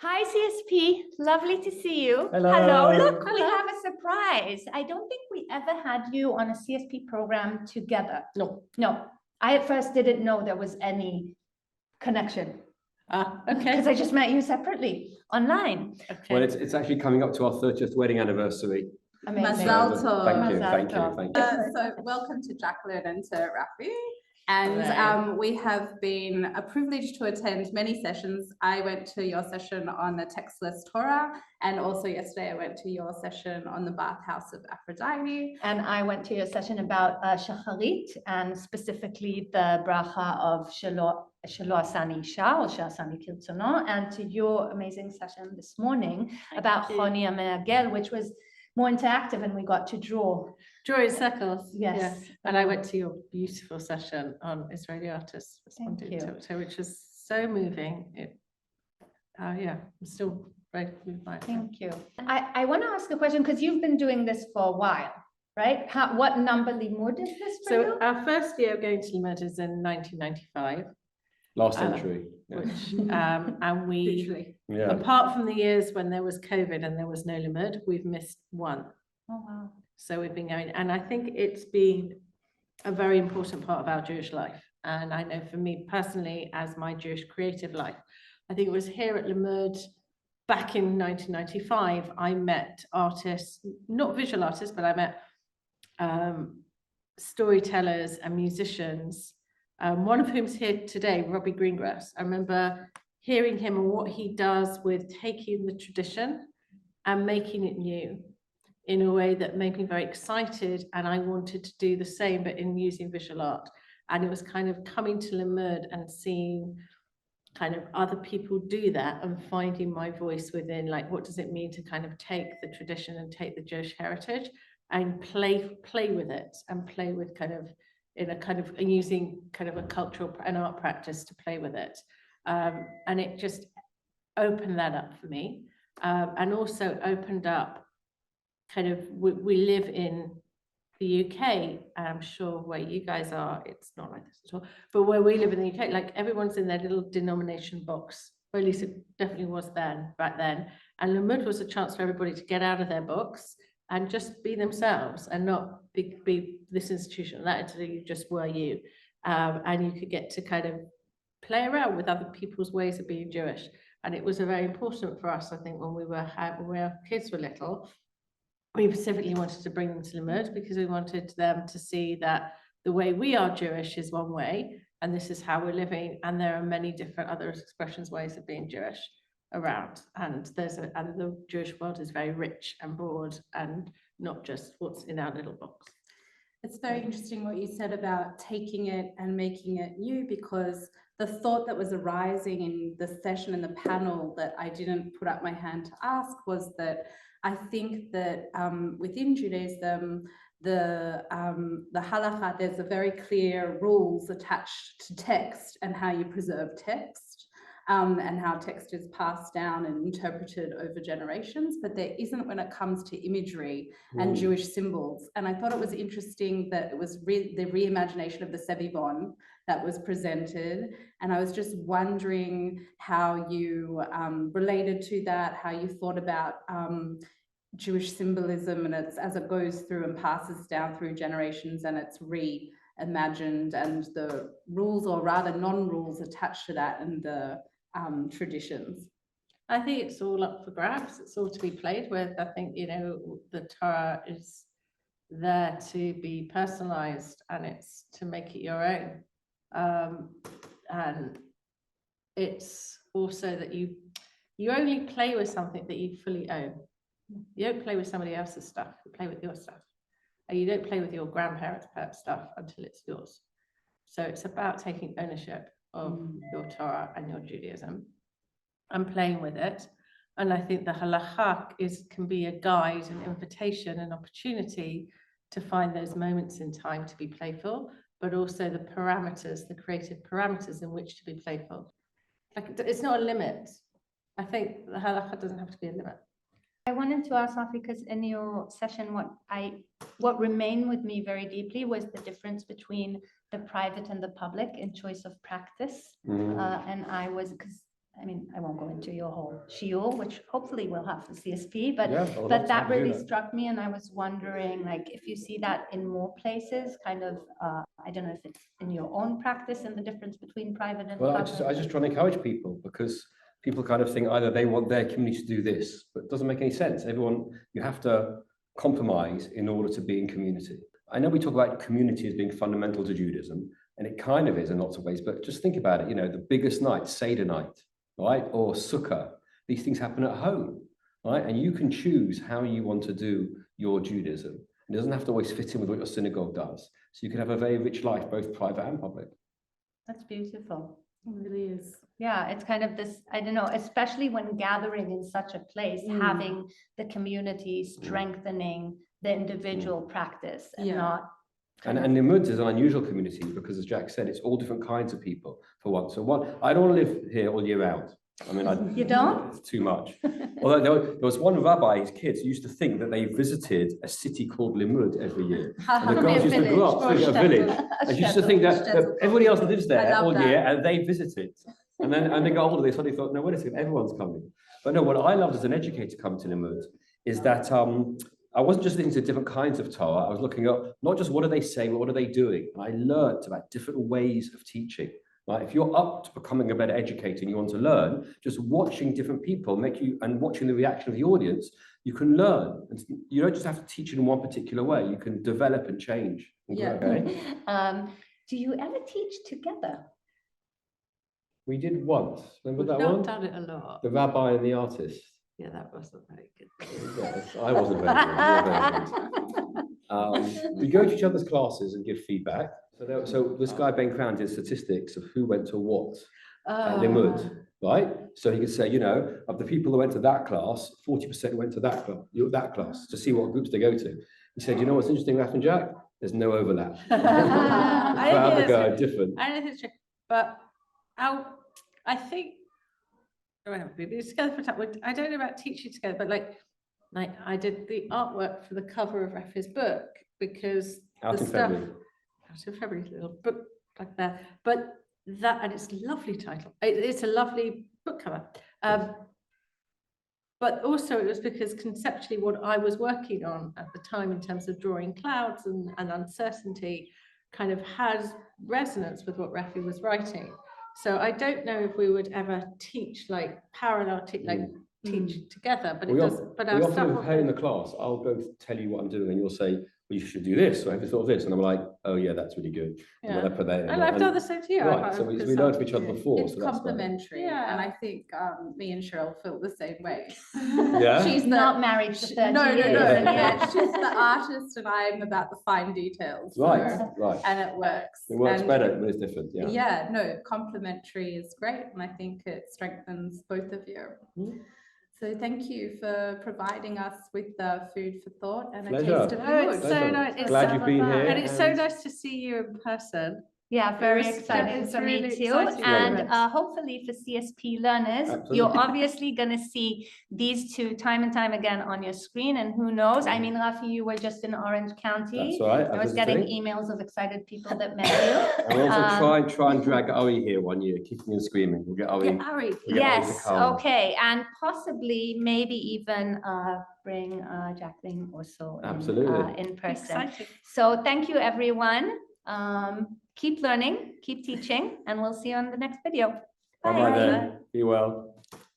Hi, CSP. Lovely to see you. Hello. Look, we have a surprise. I don't think we ever had you on a CSP program together. No. I at first didn't know there was any connection. Okay. Because I just met you separately online. Okay. Well, it's actually coming up to our 30th wedding anniversary. Amazing. Mazel tov. Thank you. So welcome to Jacqueline and to Raphi. And we have been privileged to attend many sessions. I went to your session on the textless Torah, and also yesterday I went to your session on the bathhouse of Aphrodite. And I went to your session about Shacharit, and specifically the bracha of Shelo Asani Isha or Shasani Kirtzono, and to your amazing session this morning about Choni Ameagel, which was more interactive, and we got to draw in circles. Yes. Yeah. And I went to your beautiful session on Israeli artists responding to it, which was so moving. I'm still very moved by it. Thank you. I want to ask a question because you've been doing this for a while, right? What number Limmud is this for you? Our first year of going to Limmud is in 1995. Last century. Which and we, Yeah. apart from the years when there was COVID and there was no Limmud, we've missed one. Oh, wow. So we've been going, and I think it's been a very important part of our Jewish life. And I know for me personally, as my Jewish creative life, I think it was here at Limmud back in 1995, I met artists, not visual artists, but I met storytellers and musicians, one of whom's here today, Rabbi Greengrass. I remember hearing him and what he does with taking the tradition and making it new in a way that made me very excited, and I wanted to do the same, but in using visual art. And it was kind of coming to Limmud and seeing kind of other people do that and finding my voice within, like, what does it mean to kind of take the tradition and take the Jewish heritage and play with it, and play with kind of in a kind of using kind of a cultural and art practice to play with it. And it just opened that up for me, and also opened up kind of, we live in the UK, and I'm sure where you guys are, it's not like this at all, but where we live in the UK, like everyone's in their little denomination box, or at least it definitely was back then. And Limmud was a chance for everybody to get out of their box and just be themselves, and not be this institution or that entity. You just were you, and you could get to kind of play around with other people's ways of being Jewish. And it was very important for us, I think, when our kids were little. We specifically wanted to bring them to Limmud because we wanted them to see that the way we are Jewish is one way, and this is how we're living, and there are many different other expressions, ways of being Jewish around. And the Jewish world is very rich and broad, and not just what's in our little box. It's very interesting what you said about taking it and making it new, because the thought that was arising in the session and the panel that I didn't put up my hand to ask was that I think that within Judaism, the halakha, there's a very clear rules attached to text and how you preserve text, and how text is passed down and interpreted over generations, but there isn't when it comes to imagery and Jewish symbols. And I thought it was interesting that it was the reimagination of the Sevivon that was presented. And I was just wondering how you related to that, how you thought about Jewish symbolism, and it's as it goes through and passes down through generations, and it's reimagined, and the rules, or rather non-rules, attached to that, and the traditions. I think it's all up for grabs. It's all to be played with. I think, the Torah is there to be personalized, and it's to make it your own. And it's also that you only play with something that you fully own. You don't play with somebody else's stuff, you play with your stuff. And you don't play with your grandparents' stuff until it's yours. So it's about taking ownership of your Torah and your Judaism and playing with it. And I think the halakha can be a guide, an invitation, an opportunity to find those moments in time to be playful, but also the parameters, the creative parameters in which to be playful. Like, it's not a limit. I think the halakha doesn't have to be a limit. I wanted to ask, Raphi, because in your session, what remained with me very deeply was the difference between the private and the public in choice of practice. And I was, because I mean, I won't go into your whole shiur, which hopefully we'll have for CSP, but Yeah, I would love but to that do really that. struck me, and I was wondering, like, if you see that in more places, kind of, I don't know if it's in your own practice and the difference between private and Well, I public. just try and encourage people, because people kind of think either they want their community to do this, but it doesn't make any sense. Everyone, you have to compromise in order to be in community. I know we talk about community as being fundamental to Judaism, and it kind of is in lots of ways, but just think about it, you know, the biggest night, Seder night, right? Or Sukkah, these things happen at home, right? And you can choose how you want to do your Judaism. It doesn't have to always fit in with what your synagogue does. So you can have a very rich life, both private and public. That's beautiful. It really is. Yeah, it's kind of this, I don't know, especially when gathering in such a place, having the community strengthening the individual practice and Yeah. not. And Limmud is an unusual community because, as Jack said, it's all different kinds of people for one. So I don't want to live here all year round. I mean, You don't? It's too much. Although there was one rabbi, his kids used to think that they visited a city called Limmud every year. And the girls used to grow up thinking a village. And used to think that everybody else lives there all year and they visit it. And then they got older, they suddenly thought, no, wait a second, everyone's coming. But no, what I loved as an educator coming to Limmud is that I wasn't just listening to different kinds of Torah. I was looking up not just what are they saying, but what are they doing? And I learned about different ways of teaching. Right? If you're up to becoming a better educator and you want to learn, just watching different people and watching the reaction of the audience, you can learn. And you don't just have to teach it in one particular way. You can develop and change. Yeah. Okay? Do you ever teach together? We did once. Remember We've that not one? done it a lot. The rabbi and the artist. Yeah, that wasn't very good. Yes, I wasn't very good. We go to each other's classes and give feedback. So this guy Ben Crown did statistics of who went to what at Limmud, right? So he could say, you know, of the people who went to that class, 40% went to that class to see what groups they go to. He said, you know what's interesting, Raphi and Jack? There's no overlap. I Crowds think are different. I don't think it's true, but I think we haven't been together for time. I don't know about teaching together, but like I did the artwork for the cover of Raphi's book because Out the in stuff February. out in February, little book like that. But that, and it's a lovely title. It's a lovely book cover. But also it was because conceptually what I was working on at the time in terms of drawing clouds and uncertainty kind of has resonance with what Raphi was writing. So I don't know if we would ever teach like parallel, teach together, but We it does. But our often stuff. have in the class, I'll go tell you what I'm doing and you'll say, well, you should do this, or have you thought of this? And I'm like, oh yeah, that's really good. And then I put that in. And I've done the same to you. Right, so we learned from each other before. It's so that's complementary, Yeah. and I think me and Shirel feel the same way. Yeah? She's Not married for 30 no, years. yeah, she's the artist, and I'm about the fine details. Right, so- right. and it works. It works And better when it's different, yeah. Yeah, no, complementary is great, and I think it strengthens both of you. Mm. So thank you for providing us with the food for thought and Pleasure. a taste of Oh, it's Limmud. so Pleasure. nice. It's Glad so you've been fun. here. And it's so nice to see you in person. Yeah, very was- exciting it's for me really too. exciting And event. hopefully for CSP learners, Absolutely. you're obviously going to see these two time and time again on your screen. And who knows? I mean, Raphi, you were just in Orange County. That's all right. I was getting emails of excited people that met you. And we'll also try and drag Ari here one year, kicking and screaming. We'll get Ari. Yeah, Ari. We'll get Ari to Yes, come. okay. And possibly maybe even bring Jacqueline also Absolutely. in person. Exciting. So thank you, everyone. Keep learning, keep teaching, and we'll see you on the next video. Bye-bye then. Be well.